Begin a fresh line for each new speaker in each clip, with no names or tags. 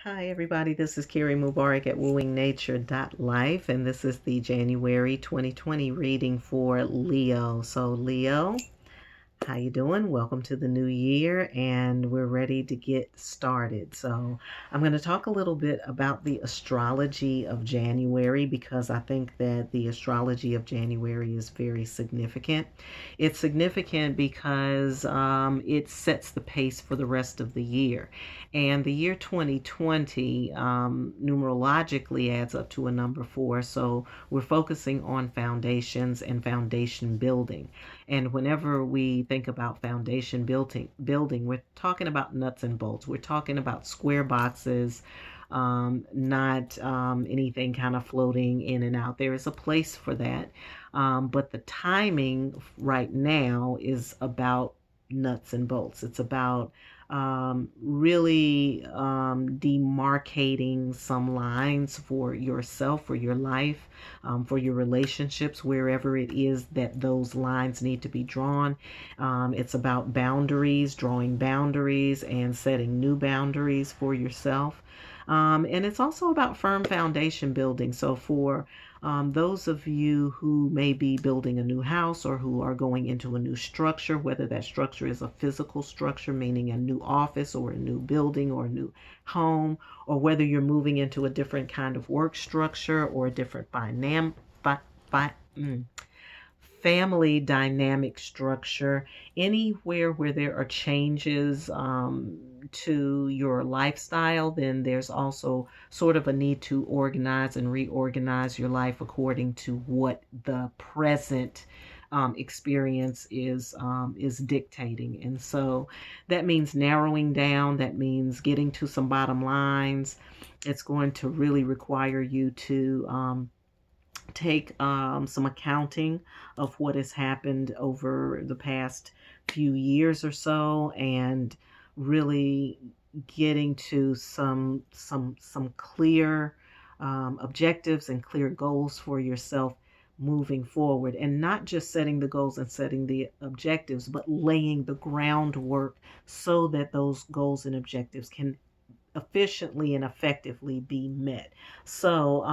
Hi, everybody. This is Carrie Mubarak at wooingnature.life, and this is the January 2020 reading for Leo. So, Leo, how you doing? Welcome to the new year, and we're ready to get started. So I'm going to talk a little bit about the astrology of January because I think that the astrology of January is very significant. It's significant because it sets the pace for the rest of the year. And the year 2020 numerologically adds up to a number 4. So we're focusing on foundations and foundation building. And whenever we think about foundation building, we're talking about nuts and bolts. We're talking about square boxes, not anything kind of floating in and out. There is a place for that. But the timing right now is about nuts and bolts. It's about really demarcating some lines for yourself, for your life, for your relationships, wherever it is that those lines need to be drawn. It's about boundaries, drawing boundaries, and setting new boundaries for yourself. And it's also about firm foundation building. So, for those of you who may be building a new house or who are going into a new structure, whether that structure is a physical structure, meaning a new office or a new building or a new home, or whether you're moving into a different kind of work structure or a different fi- fi- mm, family dynamic structure, anywhere where there are changes to your lifestyle, then there's also sort of a need to organize and reorganize your life according to what the present experience is dictating. And so that means narrowing down, that means getting to some bottom lines. It's going to really require you to take some accounting of what has happened over the past few years or so, and really getting to some clear objectives and clear goals for yourself moving forward, and not just setting the goals and setting the objectives, but laying the groundwork so that those goals and objectives can efficiently and effectively be met. So,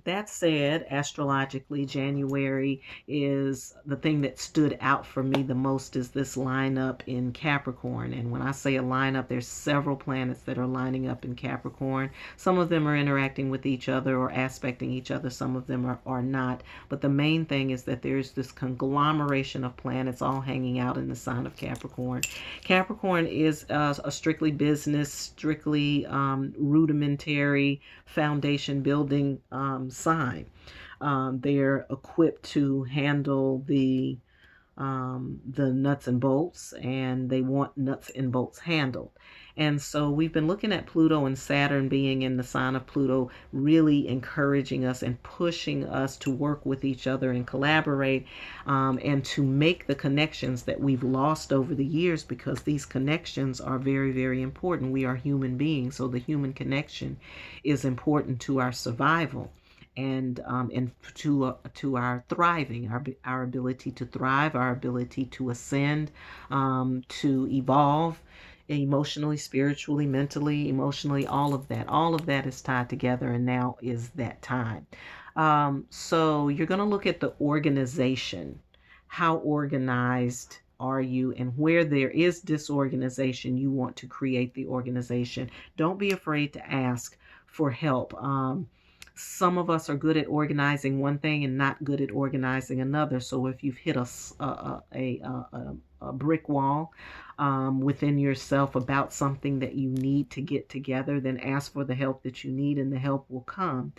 that said, astrologically, January is the thing that stood out for me the most is this lineup in Capricorn. And when I say a lineup, there's several planets that are lining up in Capricorn. Some of them are interacting with each other or aspecting each other. Some of them are not. But the main thing is that there's this conglomeration of planets all hanging out in the sign of Capricorn. Capricorn is a strictly business, strictly rudimentary foundation building sign. They're equipped to handle the nuts and bolts, and they want nuts and bolts handled. And so we've been looking at Pluto and Saturn being in the sign of Pluto, really encouraging us and pushing us to work with each other and collaborate, and to make the connections that we've lost over the years, because these connections are very, very important. We are human beings, so the human connection is important to our survival and to our thriving, our ability to thrive, our ability to ascend, to evolve emotionally, spiritually, mentally, emotionally, all of that is tied together, and now is that time. So you're going to look at the organization. How organized are you? And where there is disorganization, you want to create the organization. Don't be afraid to ask for help. Some of us are good at organizing one thing and not good at organizing another. So if you've hit a brick wall within yourself about something that you need to get together, then ask for the help that you need, and the help will come.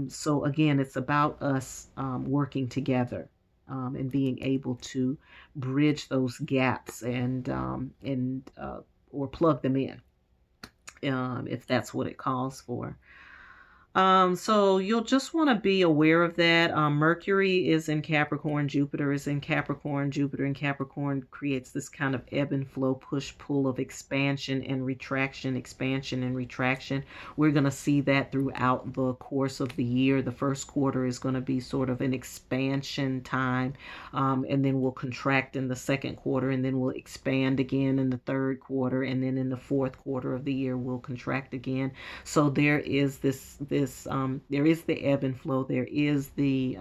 So again, it's about us working together. And being able to bridge those gaps or plug them in, if that's what it calls for. So you'll just want to be aware of that. Mercury is in Capricorn, Jupiter is in Capricorn. Jupiter in Capricorn creates this kind of ebb and flow, push pull of expansion and retraction, expansion and retraction. We're going to see that throughout the course of the year. The first quarter is going to be sort of an expansion time, and then we'll contract in the second quarter, and then we'll expand again in the third quarter, and then in the fourth quarter of the year, we'll contract again. So there is there is the ebb and flow. There is the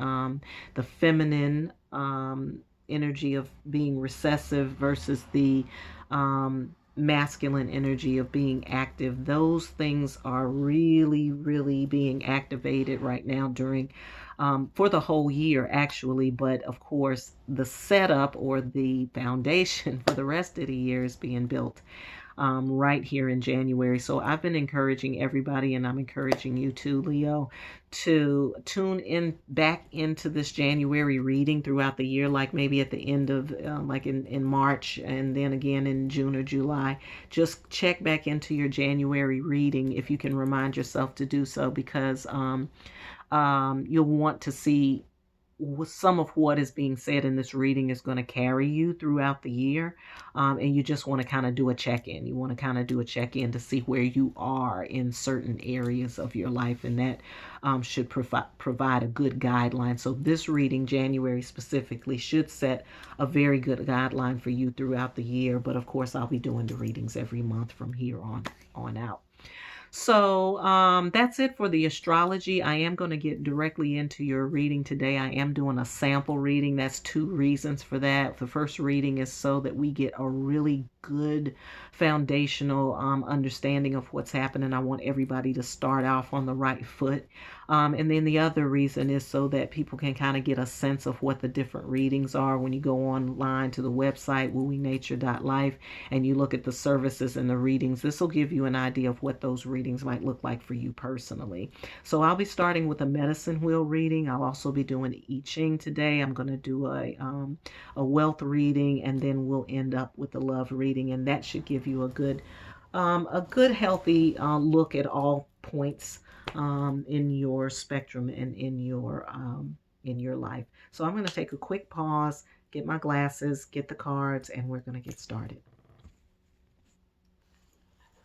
feminine energy of being recessive versus the masculine energy of being active. Those things are really, really being activated right now during for the whole year, actually. But of course, the setup or the foundation for the rest of the year is being built right here in January. So I've been encouraging everybody, and I'm encouraging you too, Leo, to tune in back into this January reading throughout the year, like maybe at the end of, like in March, and then again in June or July. Just check back into your January reading if you can remind yourself to do so, because you'll want to see some of what is being said in this reading is going to carry you throughout the year. And you just want to kind of do a check-in. You want to kind of do a check-in to see where you are in certain areas of your life. And that should provide a good guideline. So this reading, January specifically, should set a very good guideline for you throughout the year. But of course, I'll be doing the readings every month from here on out. So that's it for the astrology. I am going to get directly into your reading today. I am doing a sample reading. That's two reasons for that. The first reading is so that we get a really good foundational understanding of what's happening. I want everybody to start off on the right foot. And then the other reason is so that people can kind of get a sense of what the different readings are. When you go online to the website, wooingnature.life, and you look at the services and the readings, this will give you an idea of what those readings might look like for you personally. So I'll be starting with a medicine wheel reading. I'll also be doing I-Ching today. I'm going to do a wealth reading, and then we'll end up with a love reading, and that should give you a good healthy look at all points in your spectrum and in your life. So I'm going to take a quick pause, get my glasses, get the cards, and we're going to get started.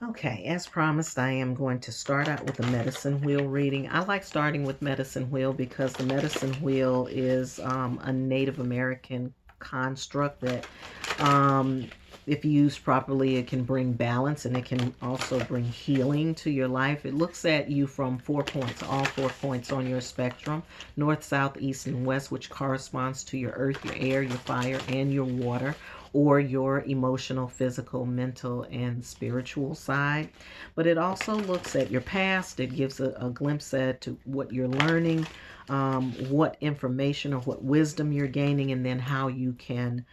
Okay, as promised, I am going to start out with a medicine wheel reading. I like starting with medicine wheel because the medicine wheel is a Native American construct that if used properly, it can bring balance, and it can also bring healing to your life. It looks at you from 4 points, all 4 points on your spectrum, north, south, east, and west, which corresponds to your earth, your air, your fire, and your water, or your emotional, physical, mental, and spiritual side. But it also looks at your past. It gives a glimpse at to what you're learning, what information or what wisdom you're gaining, and then how you can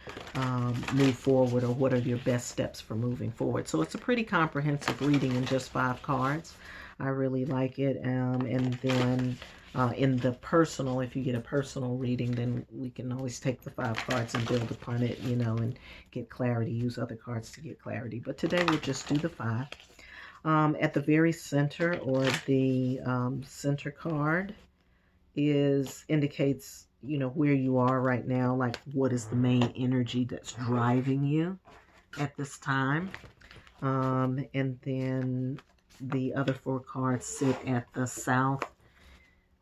move forward, or what are your best steps for moving forward. So it's a pretty comprehensive reading in just 5 cards. I really like it. And then in the personal, if you get a personal reading, then we can always take the 5 cards and build upon it, and get clarity, use other cards to get clarity. But today we'll just do the 5. At the very center, or the center card, indicates where you are right now, like what is the main energy that's driving you at this time. And then the other 4 cards sit at the south,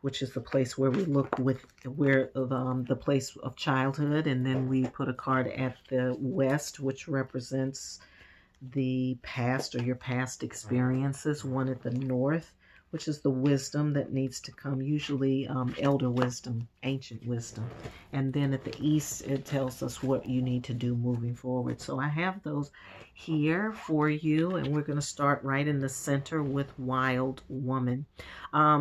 which is the place where we look the place of childhood, and then we put a card at the west, which represents the past, or your past experiences. One at the north, which is the wisdom that needs to come, usually elder wisdom, ancient wisdom. And then at the east, it tells us what you need to do moving forward. So I have those here for you, and we're going to start right in the center with Wild Woman.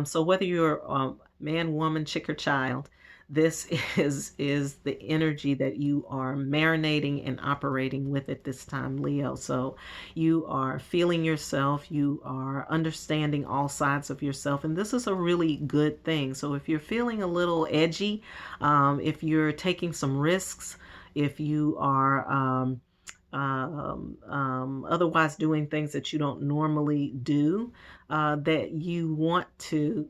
So whether you're man, woman, chick, or child, this is the energy that you are marinating and operating with at this time, Leo. So you are feeling yourself, you are understanding all sides of yourself, and this is a really good thing. So if you're feeling a little edgy, if you're taking some risks, if you are otherwise doing things that you don't normally do, that you want to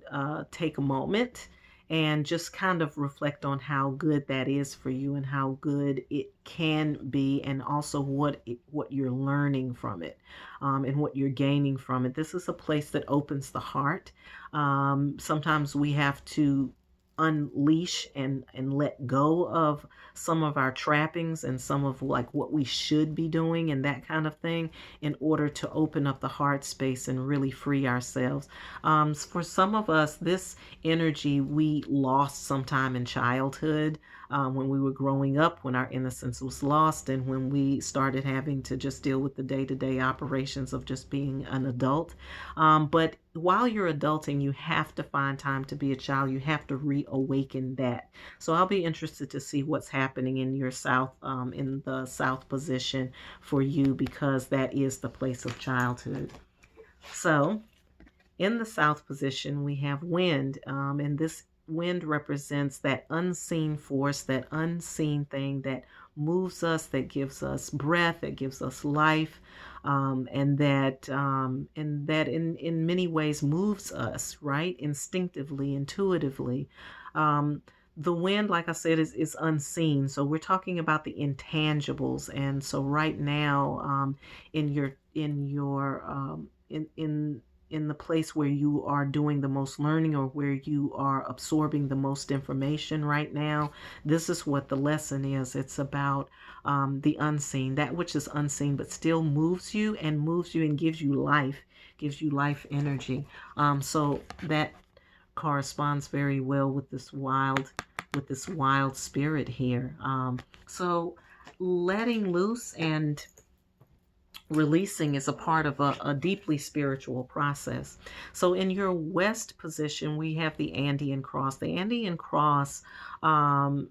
take a moment and just kind of reflect on how good that is for you and how good it can be, and also what you're learning from it, and what you're gaining from it. This is a place that opens the heart. Sometimes we have to unleash and let go of some of our trappings and some of like what we should be doing and that kind of thing, in order to open up the heart space and really free ourselves. For some of us, this energy we lost sometime in childhood, when we were growing up, when our innocence was lost, and when we started having to just deal with the day-to-day operations of just being an adult. But while you're adulting, you have to find time to be a child. You have to reawaken that. So I'll be interested to see what's happening in your south, in the south position for you, because that is the place of childhood. So in the south position, we have wind, and this wind represents that unseen force, that unseen thing that moves us, that gives us breath, that gives us life, and that in many ways moves us, right, instinctively, intuitively. Um, the wind, like I said, is unseen. So we're talking about the intangibles. And so right now, in the place where you are doing the most learning, or where you are absorbing the most information right now, this is what the lesson is. It's about the unseen, that which is unseen but still moves you and gives you life energy. So that corresponds very well with this wild spirit here. So letting loose and releasing is a part of a deeply spiritual process. So in your west position, we have the Andean cross. The Andean cross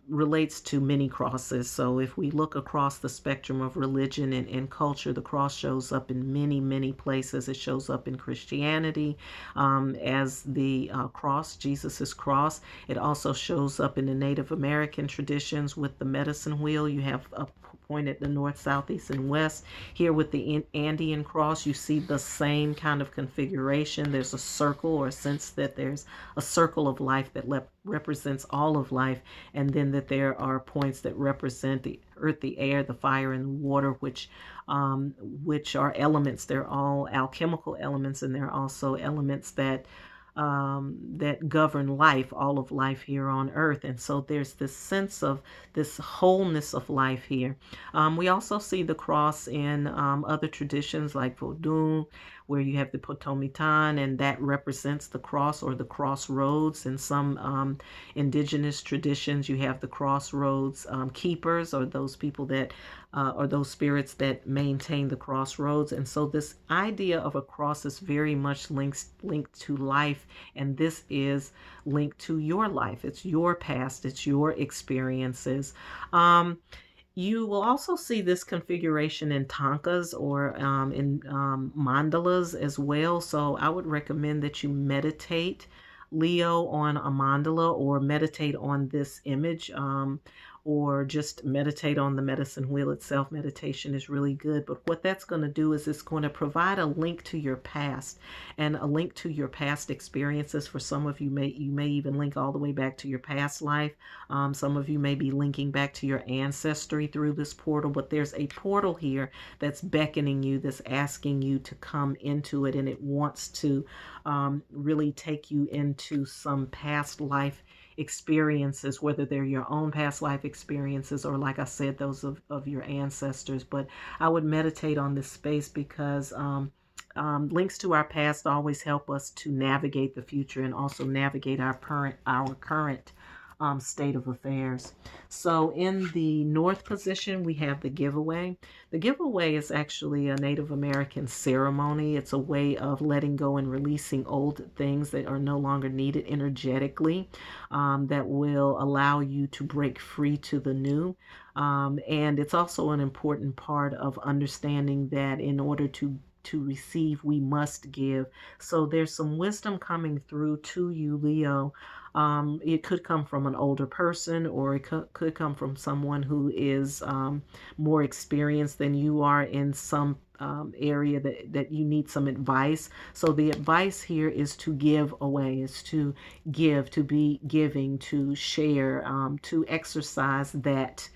relates to many crosses. So if we look across the spectrum of religion and culture, the cross shows up in many, many places. It shows up in Christianity as the cross, Jesus's cross. It also shows up in the Native American traditions with the medicine wheel. You have a point at the north, south, east, and west. Here with the Andean cross, you see the same kind of configuration. There's a circle, or a sense that there's a circle of life that represents all of life, and then that there are points that represent the earth, the air, the fire, and the water, which are elements. They're all alchemical elements, and they're also elements that govern life, all of life here on earth. And so there's this sense of this wholeness of life here. We also see the cross in other traditions like Vodou, where you have the Potomitan, and that represents the cross or the crossroads. In some indigenous traditions, you have the crossroads keepers, or those people that or those spirits that maintain the crossroads. And so this idea of a cross is very much linked to life, and this is linked to your life. It's your past, it's your experiences. You will also see this configuration in tankas, or in mandalas as well. So I would recommend that you meditate, Leo, on a mandala, or meditate on this image, or just meditate on the medicine wheel itself. Meditation is really good. But what that's going to do is it's going to provide a link to your past, and a link to your past experiences. For some of you, you may even link all the way back to your past life. Some of you may be linking back to your ancestry through this portal, but there's a portal here that's beckoning you, that's asking you to come into it, and it wants to really take you into some past life experiences, whether they're your own past life experiences, or, like I said, those of your ancestors. But I would meditate on this space, because links to our past always help us to navigate the future, and also navigate our current state of affairs. So in the north position, we have the giveaway. The giveaway is actually a Native American ceremony. It's a way of letting go and releasing old things that are no longer needed energetically, that will allow you to break free to the new. And it's also an important part of understanding that in order to to receive, we must give. So there's some wisdom coming through to you, Leo. It could come from an older person, or it could come from someone who is more experienced than you are in some area that you need some advice. So the advice here is to give away, is to give, to be giving, to share, to exercise that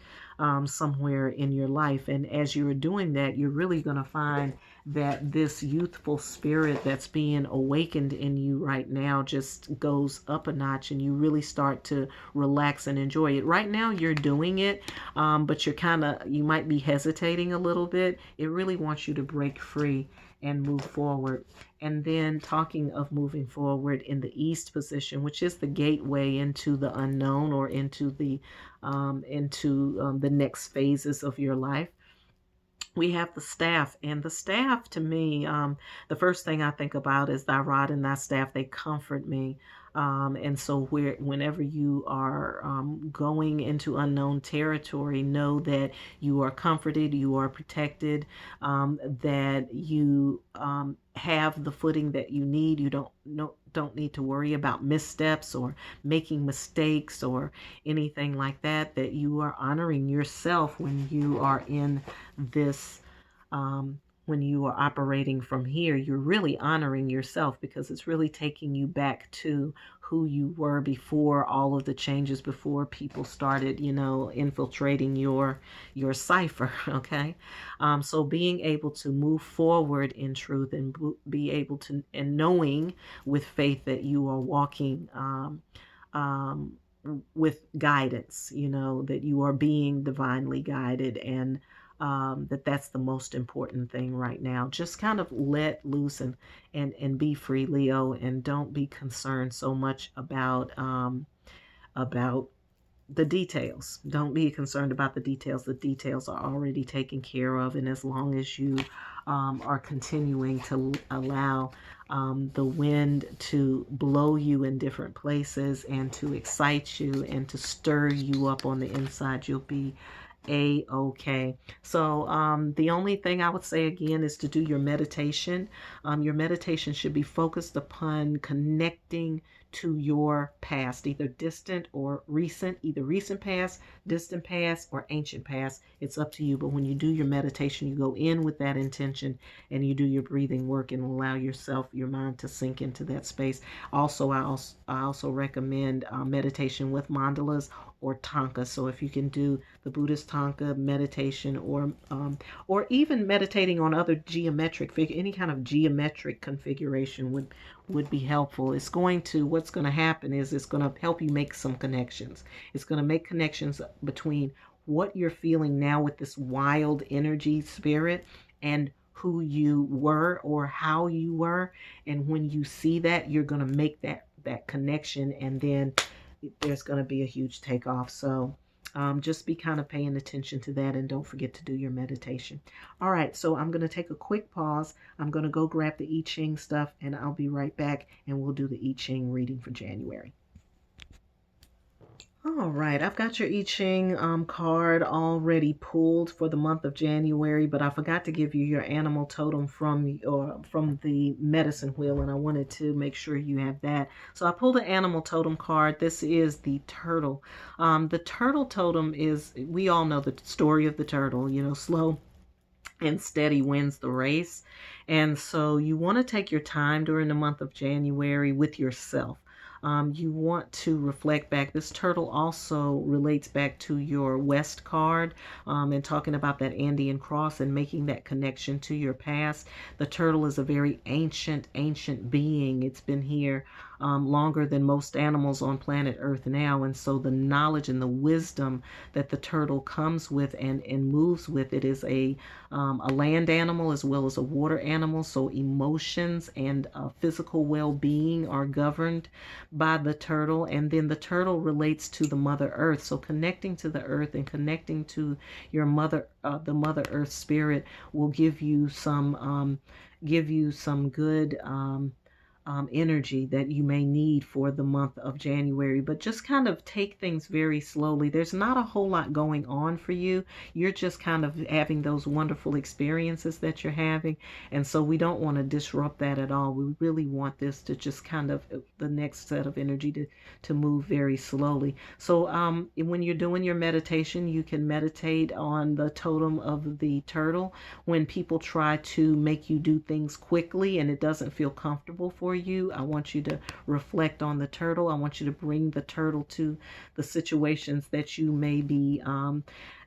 somewhere in your life. And as you're doing that, you're really going to find that this youthful spirit that's being awakened in you right now just goes up a notch, and you really start to relax and enjoy it. Right now you're doing it, but you might be hesitating a little bit. It really wants you to break free and move forward. And then, talking of moving forward, in the east position, which is the gateway into the unknown, or into the next phases of your life, we have the staff. And the staff, to me, the first thing I think about is thy rod and thy staff, they comfort me. And so whenever you are going into unknown territory, know that you are comforted, you are protected, that you have the footing that you need. You don't need to worry about missteps or making mistakes or anything like that, that you are honoring yourself when you are in this when you are operating from here. You're really honoring yourself, because it's really taking you back to who you were before all of the changes, before people started, infiltrating your cipher. Okay. So being able to move forward in truth, and be able to, and knowing with faith that you are walking um, with guidance, that you are being divinely guided, and that's the most important thing right now. Just kind of let loose and be free, Leo, and don't be concerned so much about the details. Don't be concerned about the details. The details are already taken care of. And as long as you are continuing to allow the wind to blow you in different places, and to excite you, and to stir you up on the inside, you'll be a-okay. So the only thing I would say again is to do your meditation. Your meditation should be focused upon connecting to your past, either distant or recent, either recent past, distant past, or ancient past. It's up to you. But when you do your meditation, you go in with that intention, and you do your breathing work, and allow your mind to sink into that space. Also, I also recommend meditation with mandalas or tanka. So if you can do the Buddhist tanka meditation, or even meditating on other any kind of geometric configuration would be helpful. What's going to happen is it's going to help you make some connections. It's going to make connections between what you're feeling now with this wild energy spirit, and who you were, or how you were. And when you see that, you're going to make that connection, and then there's going to be a huge takeoff. So just be kind of paying attention to that, and don't forget to do your meditation. All right, so I'm going to take a quick pause. I'm going to go grab the I-Ching stuff, and I'll be right back, and we'll do the I-Ching reading for January. All right, I've got your I-Ching card already pulled for the month of January, but I forgot to give you your animal totem from the medicine wheel, and I wanted to make sure you have that. So I pulled the animal totem card. This is the turtle. The turtle totem we all know the story of the turtle, slow and steady wins the race. And so you want to take your time during the month of January with yourself. You want to reflect back. This turtle also relates back to your West card, and talking about that Andean cross and making that connection to your past. The turtle is a very ancient being. It's been here longer than most animals on planet Earth now. And so the knowledge and the wisdom that the turtle comes with and moves with, it is a land animal as well as a water animal. So emotions and physical well-being are governed by the turtle. And then the turtle relates to the Mother Earth. So connecting to the earth and connecting to your the Mother Earth spirit will give you some good energy that you may need for the month of January, but just kind of take things very slowly. There's not a whole lot going on for you. You're just kind of having those wonderful experiences that you're having. And so we don't want to disrupt that at all. We really want this to just kind of the next set of energy to move very slowly. So when you're doing your meditation, you can meditate on the totem of the turtle. When people try to make you do things quickly and it doesn't feel comfortable for you, I want you to reflect on the turtle. I want you to bring the turtle to the situations that you may be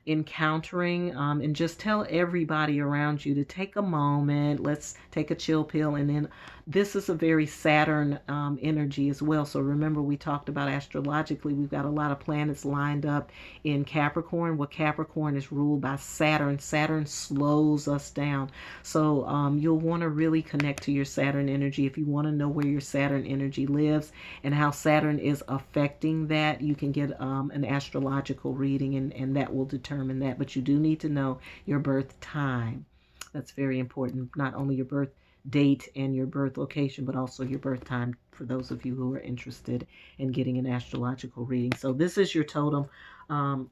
encountering, and just tell everybody around you to take a moment. Let's take a chill pill. And then this is a very Saturn energy as well. So remember, we talked about astrologically, we've got a lot of planets lined up in Capricorn. Well, Capricorn is ruled by Saturn. Saturn slows us down. So you'll want to really connect to your Saturn energy. If you want to know where your Saturn energy lives and how Saturn is affecting that, you can get an astrological reading, and that will determine that. But you do need to know your birth time. That's very important. Not only your birth date and your birth location, but also your birth time for those of you who are interested in getting an astrological reading. So this is your totem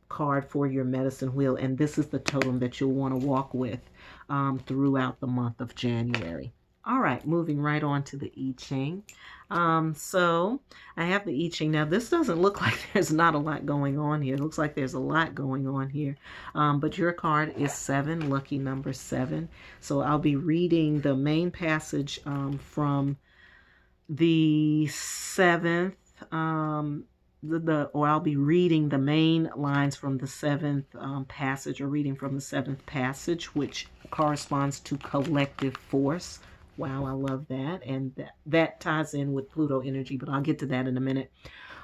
card for your medicine wheel, and this is the totem that you'll want to walk with throughout the month of January. All right, moving right on to the I-Ching. So I have the I-Ching. Now, this doesn't look like there's not a lot going on here. It looks like there's a lot going on here. But your card is 7, lucky number 7. So I'll be reading the main passage from the 7th, or I'll be reading the main lines from the 7th passage, or reading from the 7th passage, which corresponds to collective force. Wow, I love that. And that ties in with Pluto energy, but I'll get to that in a minute.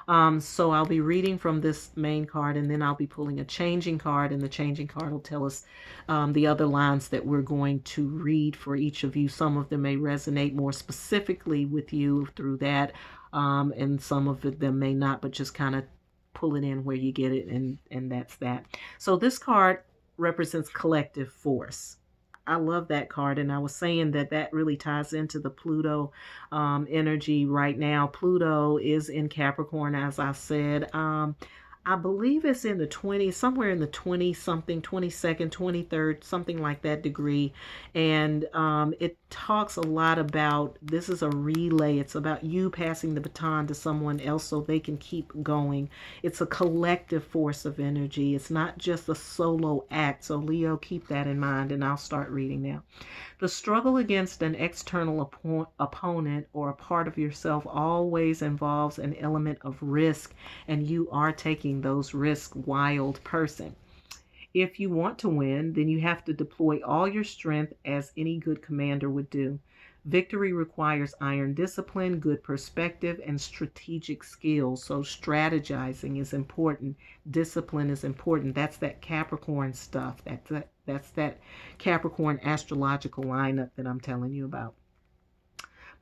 So I'll be reading from this main card, and then I'll be pulling a changing card, and the changing card will tell us the other lines that we're going to read for each of you. Some of them may resonate more specifically with you through that, and some of them may not, but just kind of pull it in where you get it, and that's that. So this card represents collective force. I love that card, and I was saying that really ties into the Pluto energy right now. Pluto is in Capricorn, as I said. I believe it's in the 20s, somewhere in the 20-something, 22nd, 23rd, something like that degree. And it talks a lot about, this is a relay. It's about you passing the baton to someone else so they can keep going. It's a collective force of energy. It's not just a solo act. So Leo, keep that in mind, and I'll start reading now. The struggle against an external opponent or a part of yourself always involves an element of risk, and you are taking those risks, wild person. If you want to win, then you have to deploy all your strength, as any good commander would do. Victory requires iron discipline, good perspective, and strategic skills. So strategizing is important. Discipline is important. That's that Capricorn stuff. That's that Capricorn astrological lineup that I'm telling you about.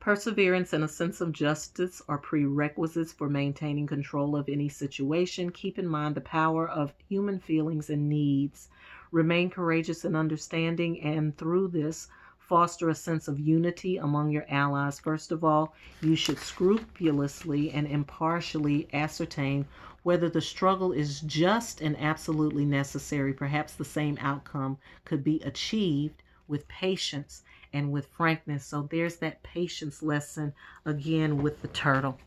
Perseverance and a sense of justice are prerequisites for maintaining control of any situation. Keep in mind the power of human feelings and needs. Remain courageous and understanding, and through this, foster a sense of unity among your allies. First of all, you should scrupulously and impartially ascertain whether the struggle is just and absolutely necessary. Perhaps the same outcome could be achieved with patience and with frankness. So there's that patience lesson again with the turtle.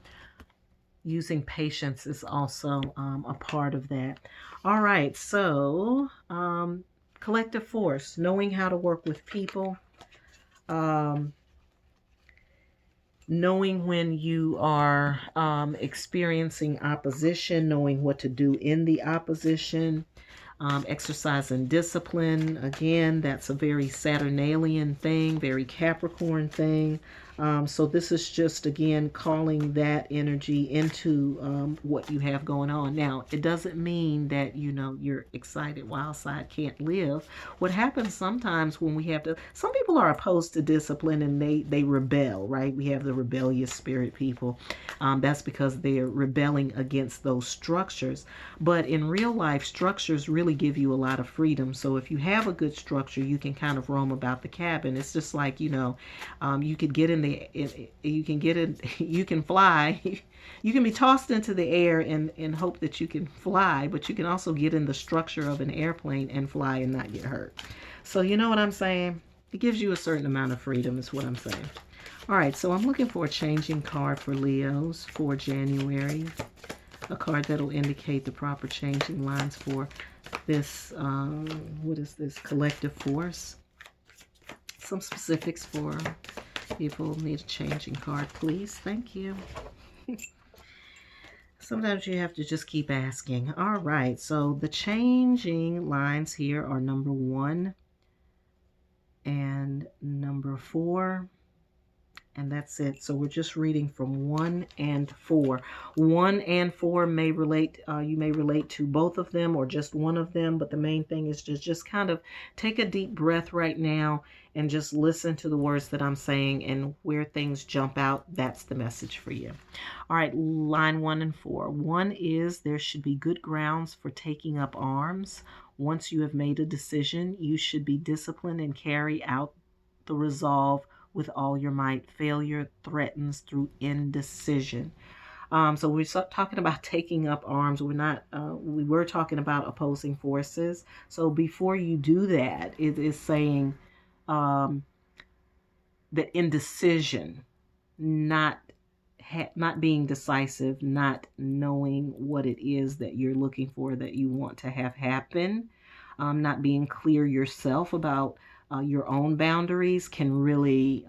Using patience is also a part of that. All right, so collective force, knowing how to work with people, knowing when you are experiencing opposition, knowing what to do in the opposition, exercising discipline. Again, that's a very Saturnalian thing, very Capricorn thing. So this is just, again, calling that energy into what you have going on. Now, it doesn't mean that, you're excited wild side can't live. What happens sometimes when we have to, some people are opposed to discipline and they rebel, right? We have the rebellious spirit people. That's because they're rebelling against those structures. But in real life, structures really give you a lot of freedom. So if you have a good structure, you can kind of roam about the cabin. It's just like, you could get in the you can get it, you can fly. You can be tossed into the air and hope that you can fly, but you can also get in the structure of an airplane and fly and not get hurt. So you know what I'm saying? It gives you a certain amount of freedom is what I'm saying. All right, so I'm looking for a changing card for Leos for January. A card that'll indicate the proper changing lines for this, what is this, collective force. Some specifics for people need a changing card, please. Thank you. Sometimes you have to just keep asking. All right, so the changing lines here are number 1 and number 4. And that's it. So we're just reading from 1 and 4. 1 and 4 may relate, you may relate to both of them or just one of them, but the main thing is to just kind of take a deep breath right now and just listen to the words that I'm saying, and where things jump out, that's the message for you. All right, line 1 and 4. 1 is there should be good grounds for taking up arms. Once you have made a decision, you should be disciplined and carry out the resolve with all your might. Failure threatens through indecision. So we're talking about taking up arms. We were talking about opposing forces. So before you do that, it is saying that indecision, not being decisive, not knowing what it is that you're looking for, that you want to have happen, not being clear yourself about your own boundaries can really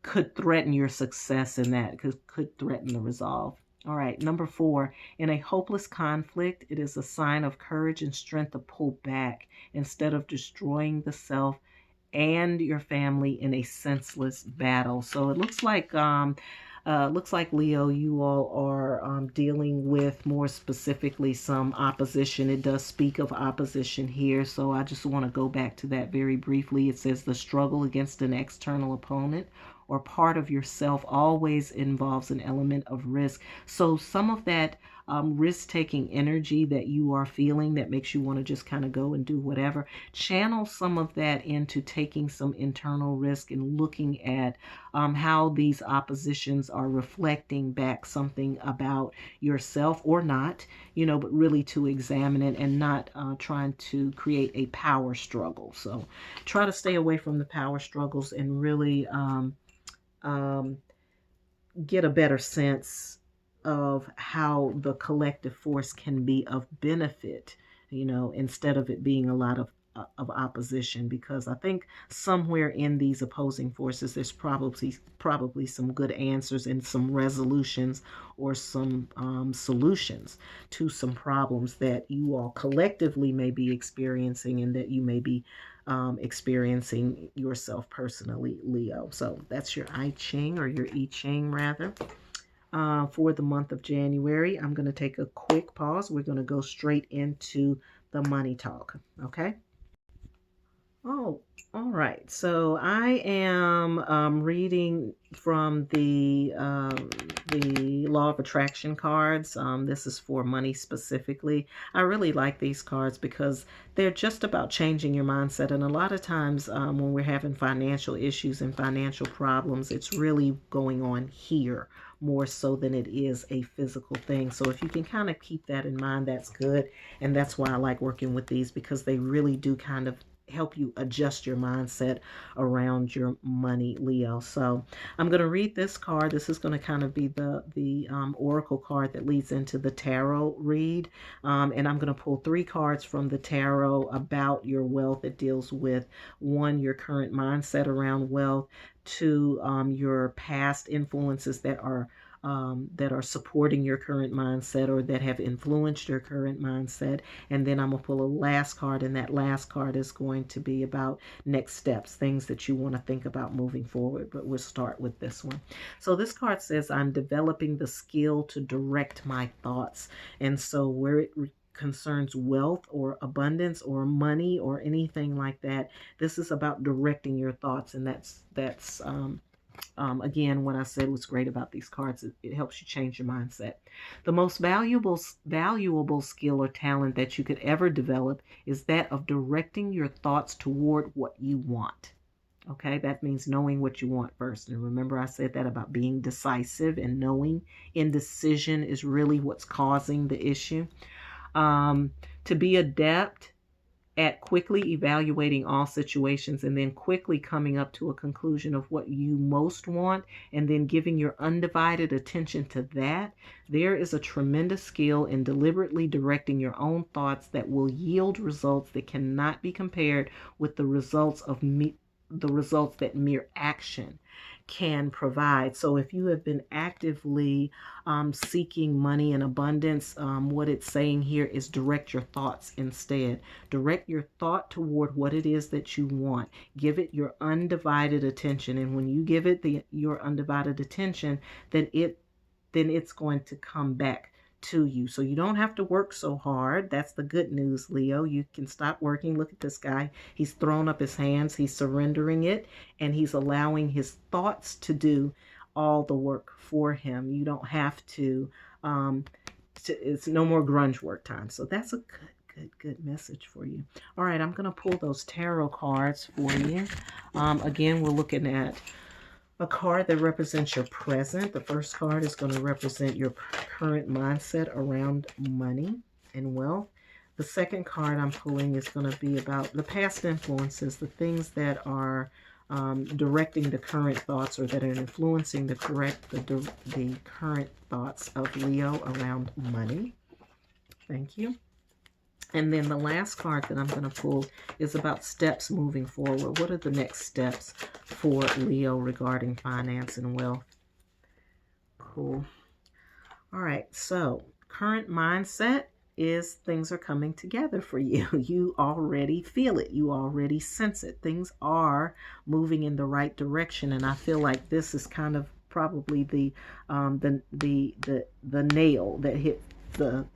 could threaten your success in that, could threaten the resolve. All right, number 4, in a hopeless conflict, it is a sign of courage and strength to pull back instead of destroying the self and your family in a senseless battle. So it looks like Leo, you all are dealing with more specifically some opposition. It does speak of opposition here, so I just want to go back to that very briefly. It says the struggle against an external opponent or part of yourself always involves an element of risk. So some of that risk-taking energy that you are feeling that makes you want to just kind of go and do whatever, channel some of that into taking some internal risk and looking at how these oppositions are reflecting back something about yourself or not, but really to examine it and not trying to create a power struggle. So try to stay away from the power struggles and really get a better sense of how the collective force can be of benefit, instead of it being a lot of opposition, because I think somewhere in these opposing forces there's probably some good answers and some resolutions or some solutions to some problems that you all collectively may be experiencing and that you may be experiencing yourself personally, Leo. So that's your I-Ching, or your I-Ching rather. For the month of January, I'm going to take a quick pause. We're going to go straight into the money talk. Okay. Oh, all right. So I am reading from the Law of Attraction cards. This is for money specifically. I really like these cards because they're just about changing your mindset. And a lot of times when we're having financial issues and financial problems, it's really going on here more so than it is a physical thing. So if you can kind of keep that in mind, that's good. And that's why I like working with these, because they really do kind of help you adjust your mindset around your money, Leo. So I'm going to read this card. This is going to kind of be the oracle card that leads into the tarot read. And I'm going to pull 3 cards from the tarot about your wealth. It deals with 1, your current mindset around wealth, 2, your past influences that are supporting your current mindset or that have influenced your current mindset. And then I'm going to pull a last card, and that last card is going to be about next steps, things that you want to think about moving forward. But we'll start with this one. So this card says, I'm developing the skill to direct my thoughts. And so where it concerns wealth or abundance or money or anything like that, this is about directing your thoughts. And that's again, what I said was great about these cards. It helps you change your mindset. The most valuable skill or talent that you could ever develop is that of directing your thoughts toward what you want. Okay, that means knowing what you want first. And remember, I said that about being decisive and knowing indecision is really what's causing the issue. Um, to be adept at quickly evaluating all situations and then quickly coming up to a conclusion of what you most want and then giving your undivided attention to that, there is a tremendous skill in deliberately directing your own thoughts that will yield results that cannot be compared with the results that mere action can provide. So if you have been actively seeking money in abundance, what it's saying here is direct your thoughts instead. Direct your thought toward what it is that you want. Give it your undivided attention. And when you give it your undivided attention, then it's going to come back to you. So you don't have to work so hard. That's the good news, Leo. You can stop working. Look at this guy. He's thrown up his hands. He's surrendering it, and he's allowing his thoughts to do all the work for him. You don't have to. It's no more grunge work time. So that's a good message for you. All right, I'm going to pull those tarot cards for you. Again, we're looking at a card that represents your present. The first card is going to represent your current mindset around money and wealth. The second card I'm pulling is going to be about the past influences, the things that are directing the current thoughts or that are influencing the current thoughts of Leo around money. Thank you. And then the last card that I'm going to pull is about steps moving forward. What are the next steps for Leo regarding finance and wealth? Cool. All right. So current mindset is things are coming together for you. You already feel it. You already sense it. Things are moving in the right direction. And I feel like this is kind of probably the nail that hit the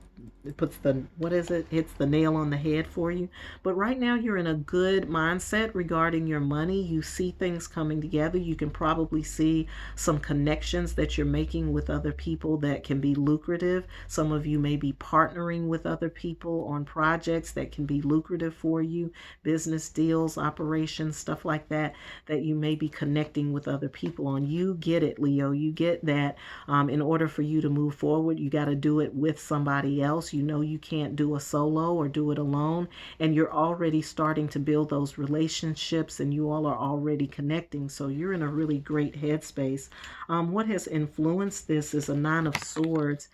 it puts the what is it hits the nail on the head for you. But right now you're in a good mindset regarding your money. You see things coming together. You can probably see some connections that you're making with other people that can be lucrative. Some of you may be partnering with other people on projects that can be lucrative for you, business deals, operations, stuff like that you may be connecting with other people on. You get it, Leo. You get that in order for you to move forward, you got to do it with somebody else. You know you can't do a solo or do it alone, and you're already starting to build those relationships, and you all are already connecting. So you're in a really great headspace. What has influenced this is a Nine of Swords.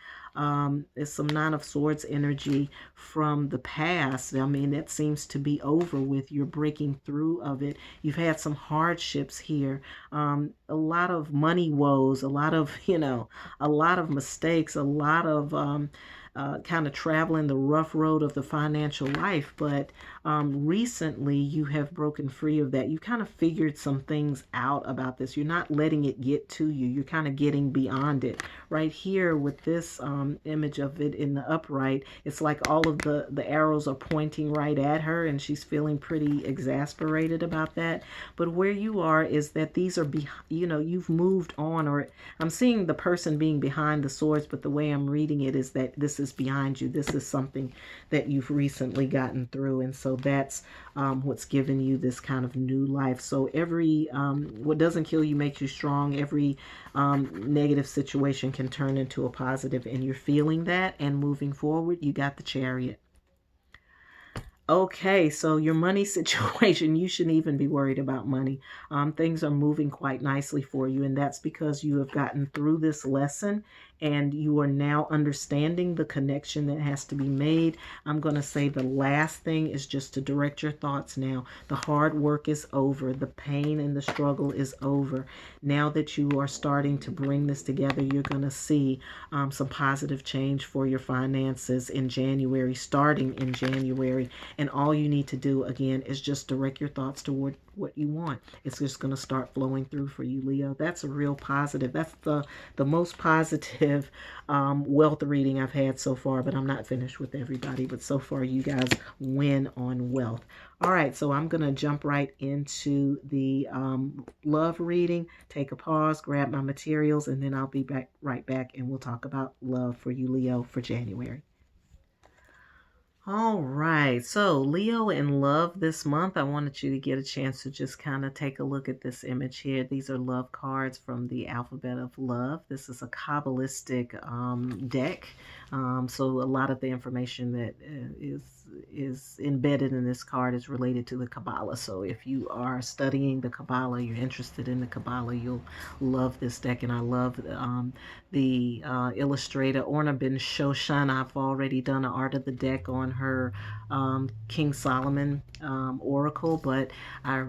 It's some Nine of Swords energy from the past. I mean, that seems to be over with. You're breaking through of it. You've had some hardships here, a lot of money woes, a lot of, a lot of mistakes, a lot of kind of traveling the rough road of the financial life. But recently you have broken free of that. You kind of figured some things out about this. You're not letting it get to you. You're kind of getting beyond it. Right here with this image of it in the upright, it's like all of the arrows are pointing right at her, and she's feeling pretty exasperated about that. But where you are is that these are, you've moved on, or I'm seeing the person being behind the swords, but the way I'm reading it is that this is behind you. This is something that you've recently gotten through. And so that's what's given you this kind of new life. So every, what doesn't kill you makes you strong. Every negative situation can turn into a positive, and you're feeling that and moving forward. You got the Chariot. Okay, so your money situation, you shouldn't even be worried about money. Things are moving quite nicely for you, and that's because you have gotten through this lesson and you are now understanding the connection that has to be made. I'm going to say the last thing is just to direct your thoughts now. The hard work is over. The pain and the struggle is over. Now that you are starting to bring this together, you're going to see some positive change for your finances in January, starting in January. And all you need to do, again, is just direct your thoughts toward what you want. It's just going to start flowing through for you, Leo. That's a real positive. That's the most positive wealth reading I've had so far, but I'm not finished with everybody. But so far, you guys win on wealth. All right, so I'm going to jump right into the love reading. Take a pause, grab my materials, and then I'll be right back, and we'll talk about love for you, Leo, for January. All right. So, Leo in love this month, I wanted you to get a chance to just kind of take a look at this image here. These are love cards from the alphabet of love. This is a Kabbalistic deck. So, a lot of the information that is embedded in this card is related to the Kabbalah. So, if you are studying the Kabbalah, you're interested in the Kabbalah, you'll love this deck. And I love the illustrator Orna Ben Shoshan. I've already done an art of the deck on her King Solomon oracle, but I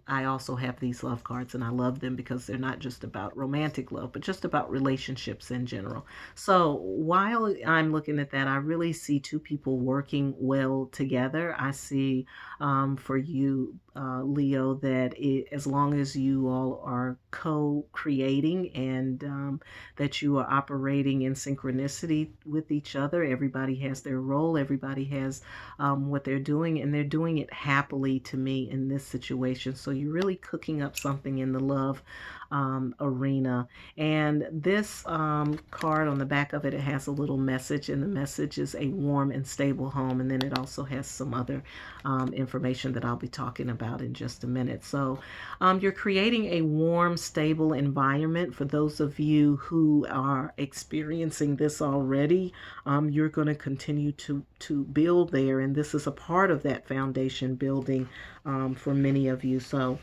I also have these love cards and I love them because they're not just about romantic love, but just about relationships in general. So while I'm looking at that, I really see two people working well together. I see for you, Leo, that as long as you all are co-creating and that you are operating in synchronicity with each other, everybody has their role, everybody has what they're doing, and they're doing it happily to me in this situation. So you're really cooking up something in the love arena. And this card on the back of it, it has a little message, and the message is a warm and stable home. And then it also has some other information that I'll be talking about in just a minute. So you're creating a warm, stable environment. For those of you who are experiencing this already, you're going to continue to build there, and this is a part of that foundation building for many of you. So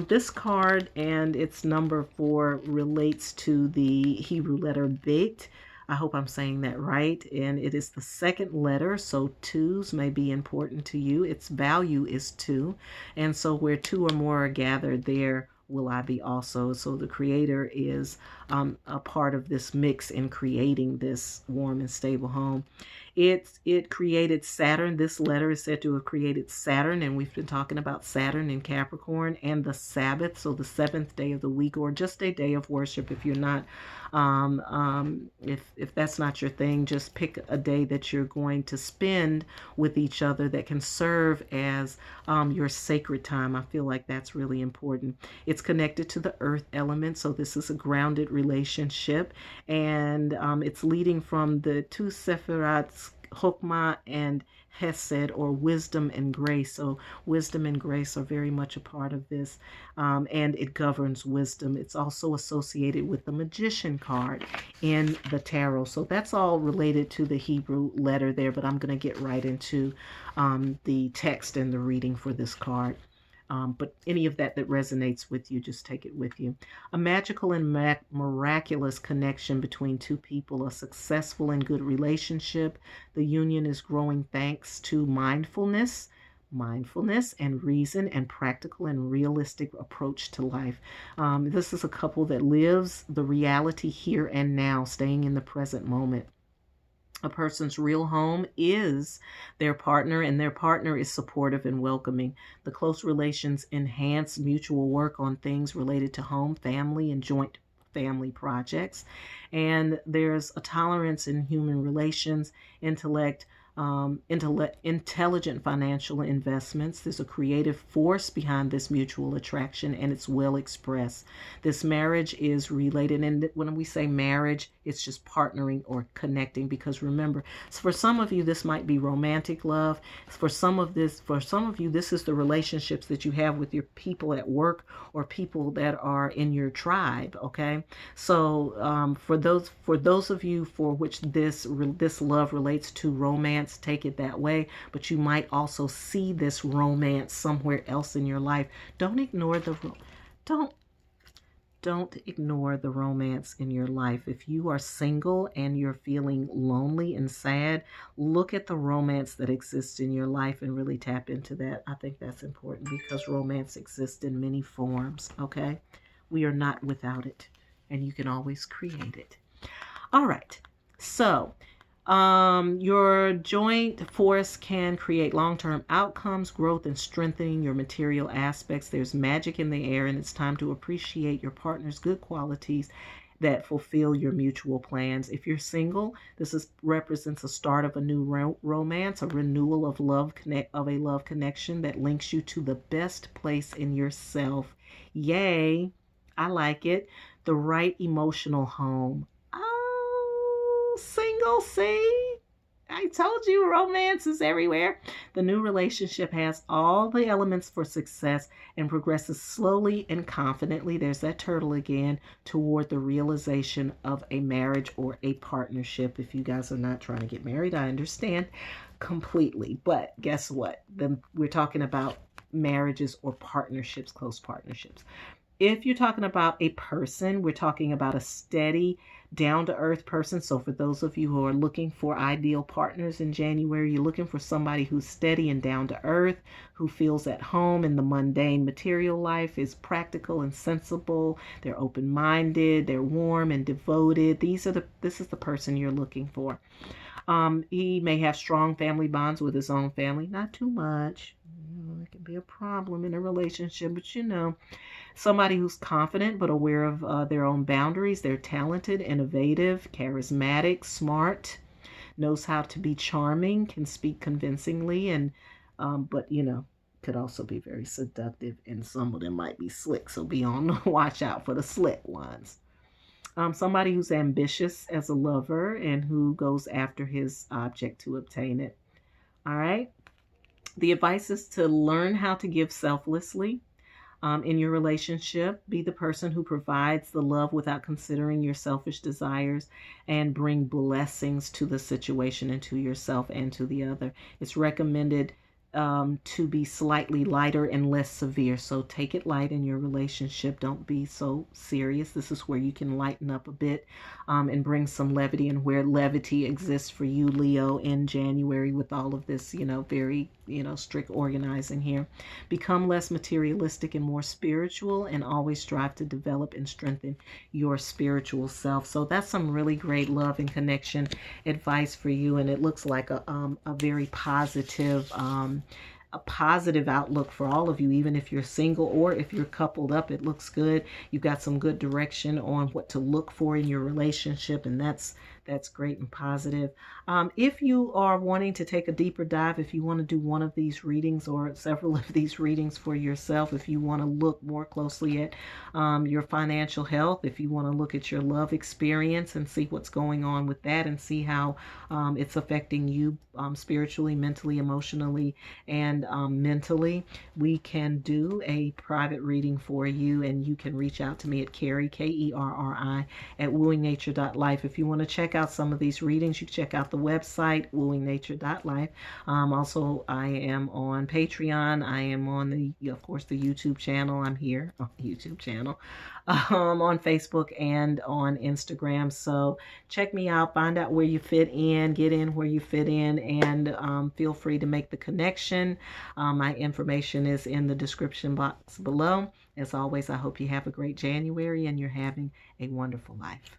this card and its number 4 relates to the Hebrew letter Bet. I hope I'm saying that right. And it is the second letter, so twos may be important to you. Its value is 2. And so where 2 or more are gathered, there will I be also. So the creator is a part of this mix in creating this warm and stable home. It created Saturn. This letter is said to have created Saturn, and we've been talking about Saturn in Capricorn and the Sabbath, so the 7th day of the week, or just a day of worship. If you're not, if that's not your thing, just pick a day that you're going to spend with each other that can serve as your sacred time. I feel like that's really important. It's connected to the earth element, so this is a grounded relationship, and it's leading from the two Sephirats, Chokmah and Hesed, or wisdom and grace. So wisdom and grace are very much a part of this, and it governs wisdom. It's also associated with the magician card in the tarot. So that's all related to the Hebrew letter there, but I'm going to get right into the text and the reading for this card. But any of that resonates with you, just take it with you. A magical and miraculous connection between two people, a successful and good relationship. The union is growing thanks to mindfulness and reason and practical and realistic approach to life. This is a couple that lives the reality here and now, staying in the present moment. A person's real home is their partner, and their partner is supportive and welcoming. The close relations enhance mutual work on things related to home, family, and joint family projects. And there's a tolerance in human relations, intelligent financial investments. There's a creative force behind this mutual attraction, and it's well expressed. This marriage is related, and when we say marriage, it's just partnering or connecting, because remember, for some of you this might be romantic love. For some of you this is the relationships that you have with your people at work or people that are in your tribe. Okay, so for those of you for which this love relates to romance, take it that way, but you might also see this romance somewhere else in your life. Don't ignore the romance in your life. If you are single and you're feeling lonely and sad, look at the romance that exists in your life and really tap into that. I think that's important because romance exists in many forms. Okay, we are not without it, and you can always create it. All right, so your joint force can create long-term outcomes, growth, and strengthening your material aspects. There's magic in the air, and it's time to appreciate your partner's good qualities that fulfill your mutual plans. If you're single, represents a start of a new romance, a renewal of a love connection that links you to the best place in yourself. Yay! I like it. The right emotional home. Single, see? I told you romance is everywhere. The new relationship has all the elements for success and progresses slowly and confidently. There's that turtle again toward the realization of a marriage or a partnership. If you guys are not trying to get married, I understand completely. But guess what? We're talking about marriages or partnerships, close partnerships. If you're talking about a person, we're talking about a steady, down to earth person. So, for those of you who are looking for ideal partners in January, you're looking for somebody who's steady and down to earth, who feels at home in the mundane material life, is practical and sensible. They're open minded, they're warm and devoted. This is the person you're looking for. He may have strong family bonds with his own family, not too much. It can be a problem in a relationship, but somebody who's confident but aware of their own boundaries. They're talented, innovative, charismatic, smart, knows how to be charming, can speak convincingly, and but could also be very seductive, and some of them might be slick. So be on the watch out for the slick ones. Somebody who's ambitious as a lover and who goes after his object to obtain it. All right. The advice is to learn how to give selflessly in your relationship. Be the person who provides the love without considering your selfish desires and bring blessings to the situation and to yourself and to the other. It's recommended to be slightly lighter and less severe. So take it light in your relationship. Don't be so serious. This is where you can lighten up a bit and bring some levity, and where levity exists for you, Leo, in January with all of this, very, strict organizing here. Become less materialistic and more spiritual, and always strive to develop and strengthen your spiritual self. So that's some really great love and connection advice for you. And it looks like a very positive, a positive outlook for all of you, even if you're single or if you're coupled up. It looks good. You've got some good direction on what to look for in your relationship, and that's great and positive. If you are wanting to take a deeper dive, if you want to do one of these readings or several of these readings for yourself, if you want to look more closely at your financial health, if you want to look at your love experience and see what's going on with that, and see how it's affecting you spiritually, mentally, emotionally, and mentally, we can do a private reading for you, and you can reach out to me at Kerri, Kerri, at wooingnature.life. If you want to check out some of these readings, you can check out the website, wooingnature.life. Also, I am on Patreon. I am on of course, the YouTube channel. I'm here on the YouTube channel, on Facebook and on Instagram. So check me out, find out where you fit in, get in where you fit in, and feel free to make the connection. My information is in the description box below. As always, I hope you have a great January and you're having a wonderful life.